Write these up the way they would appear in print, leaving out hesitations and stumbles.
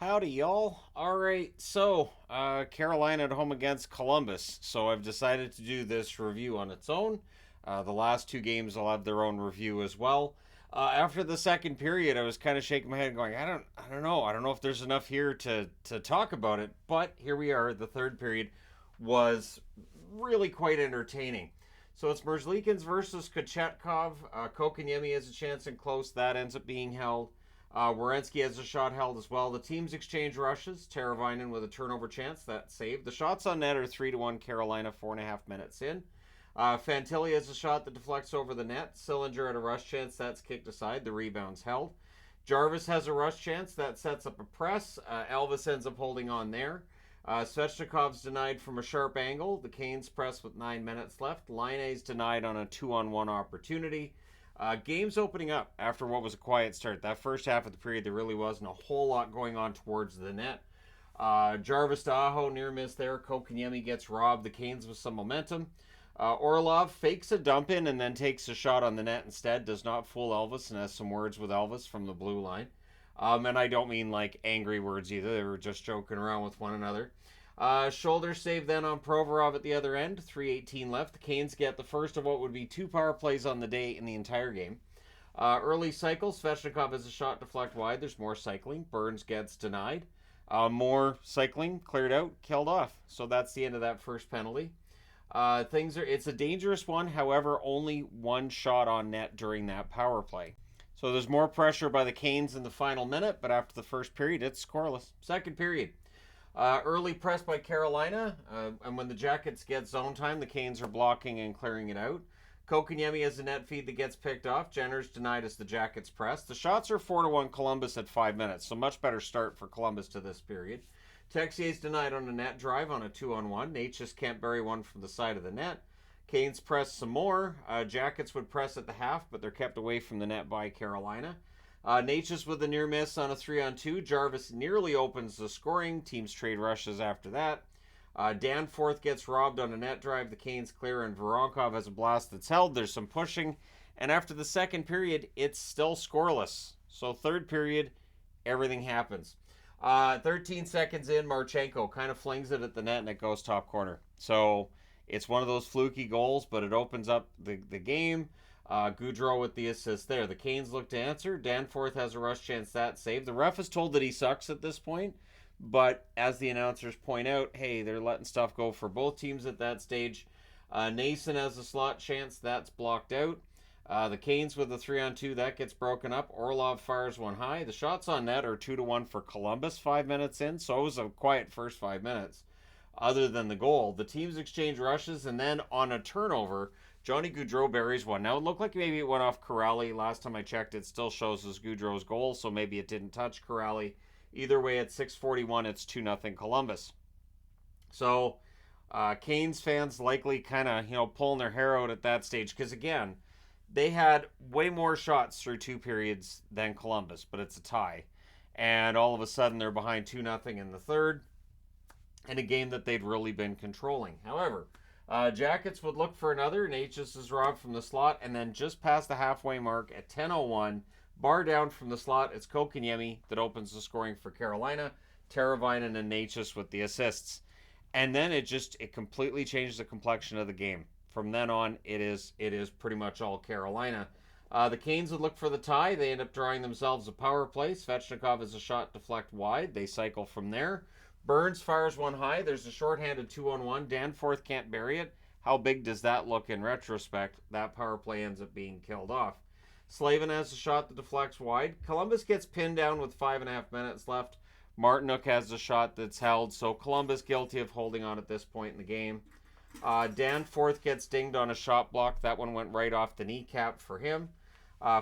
Howdy, y'all. All right, so Carolina at home against Columbus. So I've decided to do this review on its own. The last two games will have their own review as well. After the second period, I was kind of shaking my head, going, I don't know. I don't know if there's enough here to talk about it. But here we are. The third period was really quite entertaining. So it's Merzlikins versus Kochetkov. Kokaniemi has a chance in close. That ends up being held. Werenski has a shot held as well. The teams exchange rushes. Teravainen with a turnover chance. That saved. The shots on net are 3-1 Carolina, 4.5 minutes in. Fantilli has a shot that deflects over the net. Sillinger had a rush chance. That's kicked aside. The rebound's held. Jarvis has a rush chance. That sets up a press. Elvis ends up holding on there. Svechnikov's denied from a sharp angle. The Canes press with 9 minutes left. Laine's denied on a 2-on-1 opportunity. Games opening up after what was a quiet start. That first half of the period, there really wasn't a whole lot going on towards the net. Jarvis to Aho, near miss there. Kokaniemi gets robbed. The Canes with some momentum. Orlov fakes a dump in and then takes a shot on the net instead. Does not fool Elvis and has some words with Elvis from the blue line. And I don't mean like angry words either. They were just joking around with one another. Shoulder save then on Provorov at the other end. 3:18 left. The Canes get the first of what would be two power plays on the day in the entire game. Early cycle. Svechnikov has a shot deflect wide. There's more cycling. Burns gets denied. More cycling. Cleared out. Killed off. So that's the end of that first penalty. It's a dangerous one. However, only one shot on net during that power play. So there's more pressure by the Canes in the final minute, but after the first period, it's scoreless. Second period. Early press by Carolina, and when the Jackets get zone time, the Canes are blocking and clearing it out. Kokaniemi has a net feed that gets picked off. Jenner's denied as the Jackets press. The shots are 4-1 Columbus at 5 minutes, so much better start for Columbus to this period. Texier's denied on a net drive on a 2-on-1. Nate just can't bury one from the side of the net. Canes press some more. Jackets would press at the half, but they're kept away from the net by Carolina. Natchez with a near miss on a 3-on-2. Jarvis nearly opens the scoring. Teams trade rushes after that. Danforth gets robbed on a net drive. The Canes clear, and Voronkov has a blast that's held. There's some pushing. And after the second period, it's still scoreless. So third period, everything happens. 13 seconds in, Marchenko kind of flings it at the net, and it goes top corner. So it's one of those fluky goals, but it opens up the game. Goudreau with the assist there. The Canes look to answer. Danforth has a rush chance. That save. The ref is told that he sucks at this point, but as the announcers point out, hey, they're letting stuff go for both teams at that stage. Nason has a slot chance. That's blocked out. The Canes with a 3-on-2. That gets broken up. Orlov fires one high. The shots on net are 2-1 for Columbus 5 minutes in, so it was a quiet first 5 minutes. Other than the goal, the teams exchange rushes, and then on a turnover, Johnny Goudreau buries one. Now, it looked like maybe it went off Corrali. Last time I checked, it still shows as Goudreau's goal, so maybe it didn't touch Corrali. Either way, at 6:41, it's 2-0 Columbus. So, Canes fans likely kind of, pulling their hair out at that stage, because again, they had way more shots through two periods than Columbus, but it's a tie. And all of a sudden, they're behind 2-0 in the third, in a game that they'd really been controlling. However, Jackets would look for another. Natchez is robbed from the slot, and then just past the halfway mark at 10:01, bar down from the slot, it's Kokaniemi that opens the scoring for Carolina. Teravainen and Natchez with the assists. And then it completely changes the complexion of the game. From then on, it is pretty much all Carolina. The Canes would look for the tie. They end up drawing themselves a power play. Svechnikov has a shot deflect wide. They cycle from there. Burns fires one high. There's a shorthanded 2-on-1. Danforth can't bury it. How big does that look in retrospect? That power play ends up being killed off. Slavin has a shot that deflects wide. Columbus gets pinned down with 5.5 minutes left. Martinook has a shot that's held. So Columbus guilty of holding on at this point in the game. Danforth gets dinged on a shot block. That one went right off the kneecap for him.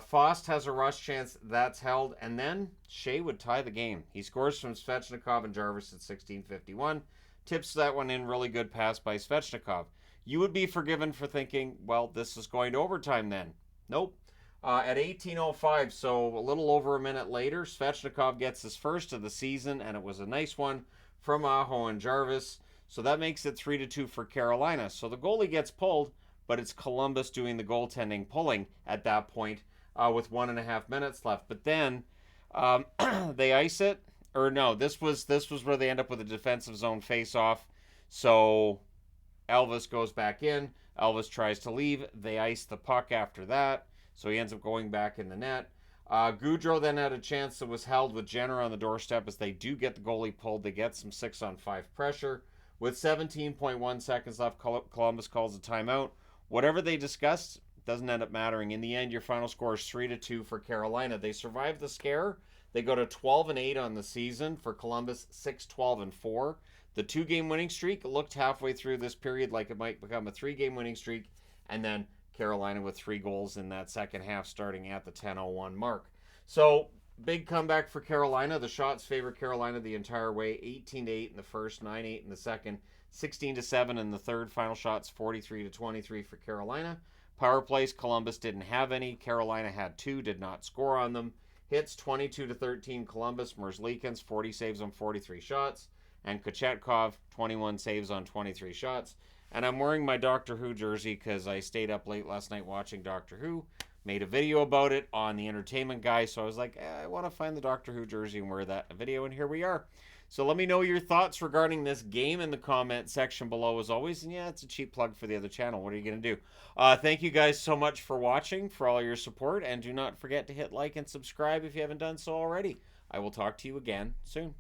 Fost has a rush chance. That's held. And then Shea would tie the game. He scores from Svechnikov and Jarvis at 16:51. Tips that one in. Really good pass by Svechnikov. You would be forgiven for thinking, well, this is going to overtime then. Nope. At 18:05, so a little over a minute later, Svechnikov gets his first of the season, and it was a nice one from Aho and Jarvis. So that makes it 3-2 for Carolina. So the goalie gets pulled, but it's Columbus doing the goaltending pulling at that point with 1.5 minutes left. But then they ice it, or no, this was where they end up with a defensive zone face-off. So Elvis goes back in. Elvis tries to leave. They ice the puck after that, so he ends up going back in the net. Goudreau then had a chance that was held with Jenner on the doorstep as they do get the goalie pulled. They get some 6-on-5 pressure. With 17.1 seconds left, Columbus calls a timeout. Whatever they discussed doesn't end up mattering. In the end, your final score is 3-2 for Carolina. They survive the scare. They go to 12-8 on the season. For Columbus, 6-12-4. The 2-game winning streak looked halfway through this period like it might become a 3-game winning streak, and then Carolina with 3 goals in that second half starting at the 10:01 mark. So, big comeback for Carolina. The shots favor Carolina the entire way. 18-8 in the first, 9-8 in the second, 16-7 in the third. Final shots 43-23 for Carolina. Power plays, Columbus didn't have any. Carolina had 2, did not score on them. Hits 22-13 Columbus. Merzlikins 40 saves on 43 shots. And Kochetkov 21 saves on 23 shots. And I'm wearing my Doctor Who jersey because I stayed up late last night watching Doctor Who. Made a video about it on the Entertainment Guy, so I was like, I want to find the Doctor Who jersey and wear that video, and here we are. So let me know your thoughts regarding this game in the comment section below as always. And yeah, it's a cheap plug for the other channel. What are you going to do? Thank you guys so much for watching, for all your support, and do not forget to hit like and subscribe if you haven't done so already. I will talk to you again soon.